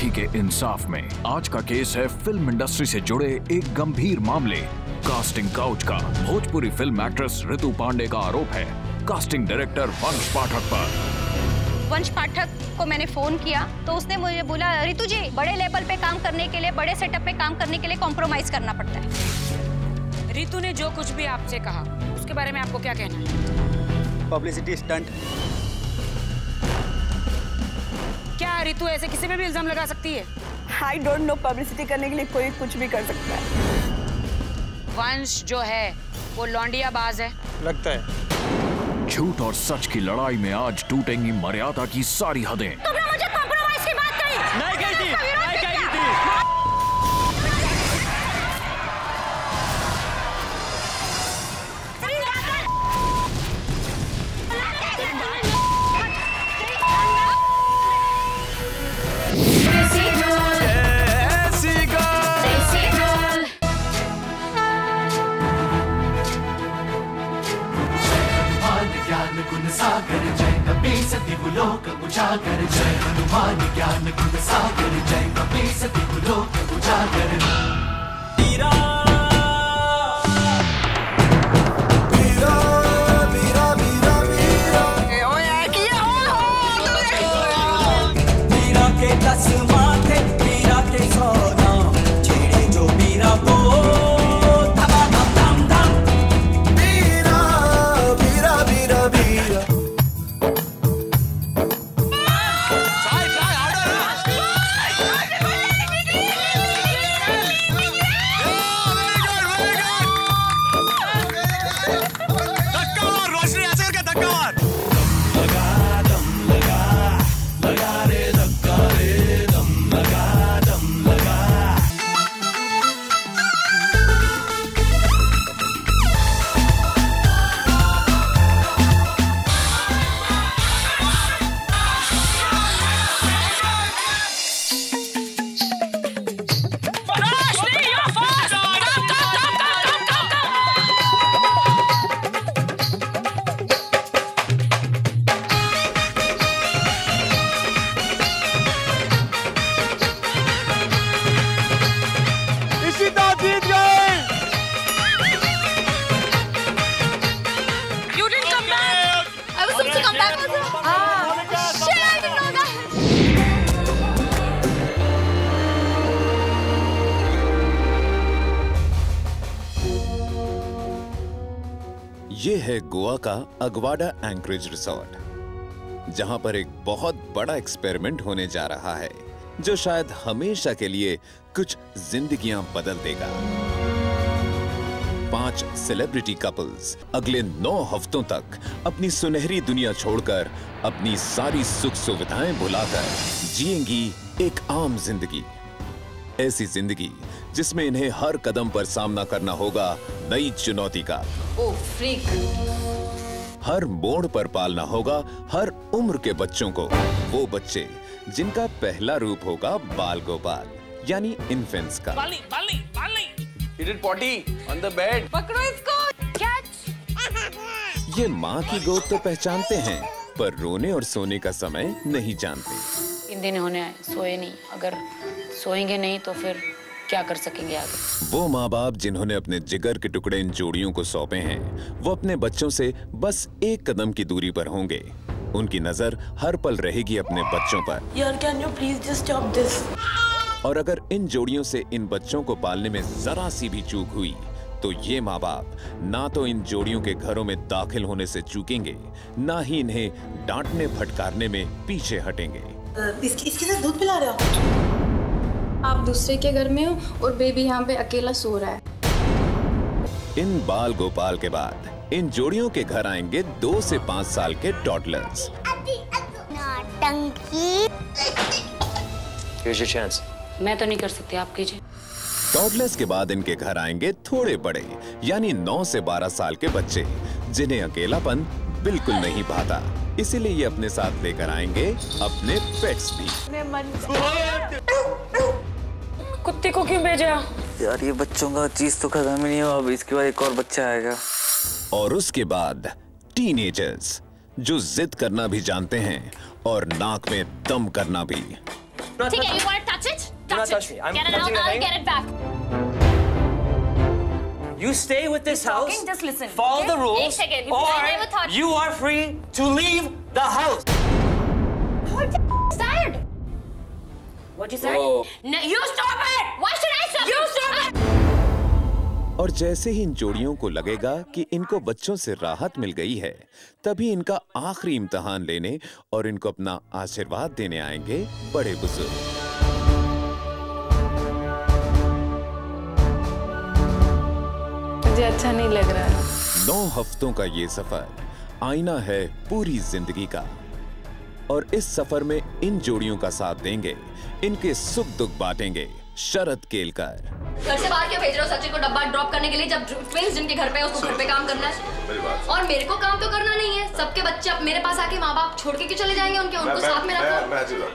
राखी के इंसाफ में आज का केस है फिल्म इंडस्ट्री से जुड़े एक गंभीर मामले। कास्टिंग काउच का भोजपुरी फिल्म एक्ट्रेस ऋतु पांडे का आरोप है कास्टिंग डायरेक्टर वंश पाठक पर। वंश पाठक को मैंने फोन किया तो उसने मुझे बोला, ऋतु जी, बड़े लेवल पे काम करने के लिए, बड़े सेटअप पे काम करने के लिए कॉम्प्रोमाइज करना पड़ता है। ऋतु ने जो कुछ भी आपसे कहा उसके बारे में आपको क्या कहना है? Publicity stunt. क्या ऋतु ऐसे किसी पे भी इल्जाम लगा सकती है? आई डोंट नो, पब्लिसिटी करने के लिए कोई कुछ भी कर सकता है। वंश जो है वो लौंडिया बाज है लगता है। झूठ और सच की लड़ाई में आज टूटेंगी मर्यादा की सारी हदें। तुमने मुझे कॉम्प्रोमाइज की बात कही। नहीं कही थी, नहीं कही थी। गुण सागर जय कपी सती लोक उजागर, जय हनुमान ज्ञान गुण सागर जय कपी सती लोक उजागर। वीरा वीरा वीरा वीरा वीरा वीरा के 10 माथे, वीरा के 100 नाम, छेड़े जो वीरा को ये है गोवा का अगवाडा एंकरेज रिसोर्ट, जहां पर एक बहुत बड़ा एक्सपेरिमेंट होने जा रहा है जो शायद हमेशा के लिए कुछ जिंदगियां बदल देगा। 5 सेलिब्रिटी कपल्स अगले 9 हफ्तों तक अपनी सुनहरी दुनिया छोड़कर अपनी सारी सुख सुविधाएं भुलाकर जिएंगी एक आम जिंदगी। ऐसी जिंदगी जिसमें इन्हें हर कदम पर सामना करना होगा नई चुनौती का। ओह फ्रीक। हर मोड़ पर पालना होगा हर उम्र के बच्चों को, वो बच्चे जिनका पहला रूप होगा बाल गोपाल यानी इन्फेंट्स का। बाली, बाली, बाली। He did potty on the bed. पकड़ो इसको, कैच। ये माँ की गोद तो पहचानते हैं पर रोने और सोने का समय नहीं जानते। 3 दिन होने आए, सोए नहीं। अगर सोएंगे नहीं तो फिर क्या कर सकेंगे आगे? वो माँ बाप जिन्होंने अपने जिगर के टुकड़े इन जोड़ियों को सौंपे हैं, वो अपने बच्चों से बस 1 कदम की दूरी पर होंगे। उनकी नजर हर पल रहेगी अपने बच्चों पर। यार, can you please just stop this? और अगर इन जोड़ियों से इन बच्चों को पालने में जरा सी भी चूक हुई तो ये माँ बाप ना तो इन जोड़ियों के घरों में दाखिल होने से चूकेंगे, ना ही इन्हें डांटने फटकारने में पीछे हटेंगे। इसके साथ दूध पिला रहे हो? आप दूसरे के घर में हो और बेबी यहाँ पे अकेला सो रहा है। इन बाल गोपाल के बाद इन जोड़ियों के घर आएंगे 2 से 5 साल के टॉडलर्स। Here's your chance. मैं तो नहीं कर सकती, आप कीजिए। टॉडलर्स के बाद इनके घर आएंगे थोड़े बड़े यानी 9 से 12 साल के बच्चे जिन्हें अकेलापन बिल्कुल नहीं भाता, इसीलिए ये अपने साथ लेकर आएंगे अपने पेट्स भी। कुत्ते को क्यों भेजा? यार ये बच्चों का चीज तो खत्म ही नहीं हुआ, अब इसके बाद एक और बच्चा आएगा। और उसके बाद टीनेजर्स जो जिद करना भी जानते हैं और नाक में दम करना भी। ठीक है, you want to touch it? touch me. I'm Get it out, touching the I'll thing. get it back. You stay with this house. talking, just listen, Follow okay? the rules. एक second, I never Or thought- you are free to leave the house. What the f*** is that? What you said? No, you stop it! Why should I stop? You stop it! और जैसे ही इन जोड़ियों को लगेगा कि इनको बच्चों से राहत मिल गई है, तभी इनका आखिरी इम्तिहान लेने और इनको अपना आशीर्वाद देने आएंगे बड़े बुजुर्ग। मुझे अच्छा नहीं लग रहा है। 9 हफ्तों का ये सफर आईना है पूरी जिंदगी का, और इस सफर में इन जोड़ियों का साथ देंगे, इनके सुख दुख बांटेंगे शरद केलकर। घर से बाहर क्यों भेज रहे हो सचिन को डब्बा ड्रॉप करने के लिए, जब ट्विंस जिनके घर पे है उसको घर पे काम करना है, और मेरे को काम तो करना नहीं है। सबके बच्चे अब मेरे पास आके माँ बाप छोड़ के क्यों चले जाएंगे, उनको साथ में रखो।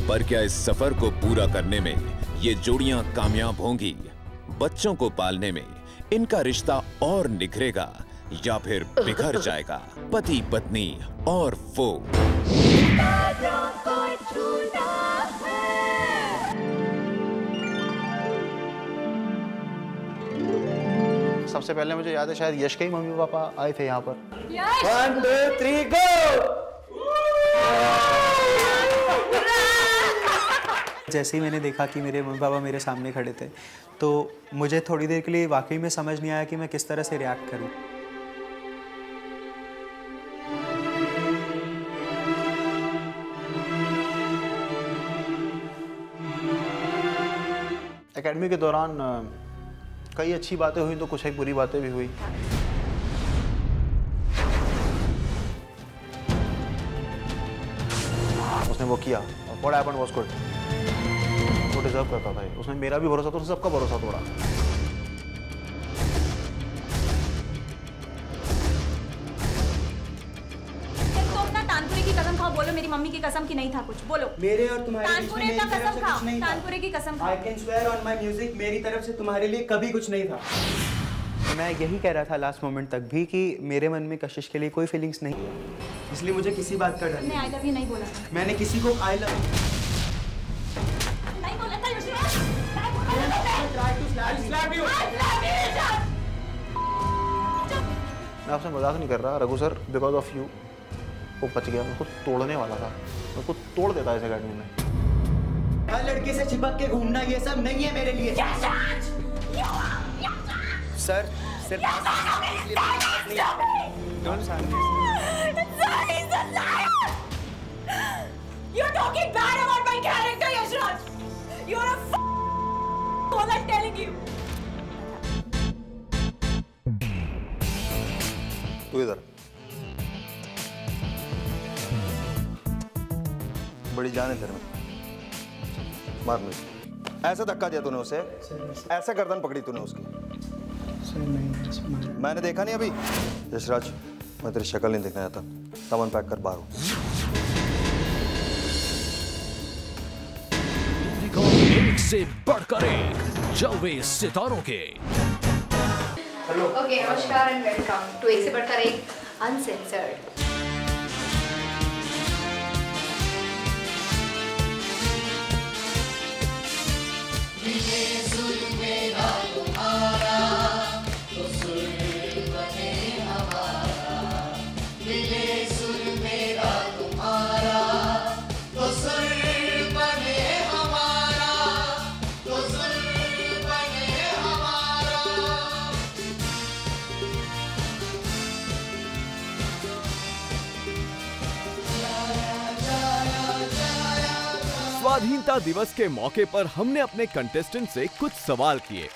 पर क्या इस सफर को पूरा करने में ये जोड़ियां कामयाब होंगी? बच्चों को पालने में इनका रिश्ता और निखरेगा या फिर बिखर जाएगा? पति पत्नी और वो। सबसे पहले मुझे याद है शायद यश के ही मम्मी पापा आए थे यहाँ पर। 1, 2, 3, go! जैसे ही मैंने देखा कि मेरे मम्मी पापा मेरे सामने खड़े थे, तो मुझे थोड़ी देर के लिए वाकई में समझ नहीं आया कि मैं किस तरह से रिएक्ट करूं। एकेडमी के दौरान कई अच्छी बातें हुई तो कुछ एक बुरी बातें भी हुई। उसने वो किया और व्हाट हैपेंड वाज गुड। वो डिजर्व करता था, उसने मेरा भी भरोसा तोड़ा, सबका भरोसा तोड़ा। तुम अपना तानपुरे की कसम खाओ, बोलो मेरी मम्मी की कसम की नहीं था कुछ, बोलो। मेरे और तुम्हारे तानपुरे का कसम खाओ, तानपुरे की कसम खाओ। I can swear on my music, मेरी तरफ से तुम्हारे लिए कभी कुछ नहीं था। मैं यही कह रहा था लास्ट मोमेंट तक भी कि मेरे मन में कशिश के लिए कोई फीलिंग्स नहीं है, इसलिए मुझे किसी बात का डर नहीं। आई लव यू नहीं बोला, मैंने किसी को आई लव नहीं बोला था। मैं आपसे मजाक नहीं कर रहा Raghu sir, because of you वो बच गया। मैं उसको तोड़ने वाला था, मैं उसको तोड़ देता इस एकेडमी में। हर लड़के से चिपक के घूमना ये सब नहीं है मेरे लिए। सर सिर्फ You're talking bad about my character, Yashraj. You're a fool, I'm telling you. तू इधर बड़ी जान है तेरे में, मार मुझे। ऐसा धक्का दिया तूने उसे, ऐसा गर्दन पकड़ी तूने उसकी। मैंने देखा नहीं अभी। यशराज, मैं तेरी शक्ल नहीं देखना चाहता, सामान पैक कर बाहर। एक से बढ़कर एक जलवे सितारों के। ओके, नमस्कार एंड वेलकम टू एक से बढ़कर एक अनसेंसर्ड। स्वाधीनता दिवस के मौके पर हमने अपने कंटेस्टेंट से कुछ सवाल किए।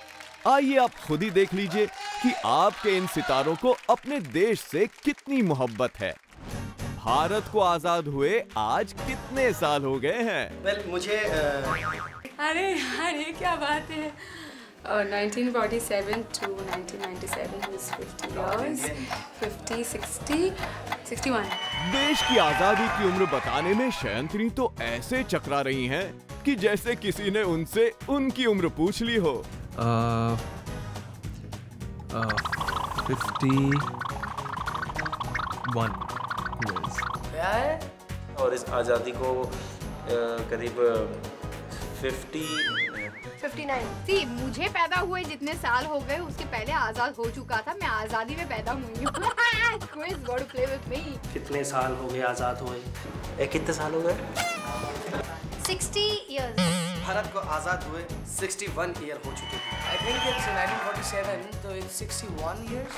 आइए आप खुद ही देख लीजिए कि आपके इन सितारों को अपने देश से कितनी मोहब्बत है। भारत को आजाद हुए आज कितने साल हो गए हैं? मुझे अरे यार ये क्या बात है। 1947 to 1997 is 50 years, 50, 60, 61. देश की आजादी की उम्र बताने में शयंत्री तो ऐसे चकरा रही हैं कि जैसे किसी ने उनसे उनकी उम्र पूछ ली हो। 51 years. और इस आज़ादी को करीब 59। सी मुझे पैदा हुए जितने साल हो गए उसके पहले आजाद हो चुका था, मैं आजादी में पैदा हुई हूँ। Quiz, got to play with me. कितने साल हो गए आज़ाद हुए? कितने साल हो गए? 60 years. भारत को आज़ाद हुए 61 ईयर हो चुके हैं। I think it's 1947, तो it's 61 years.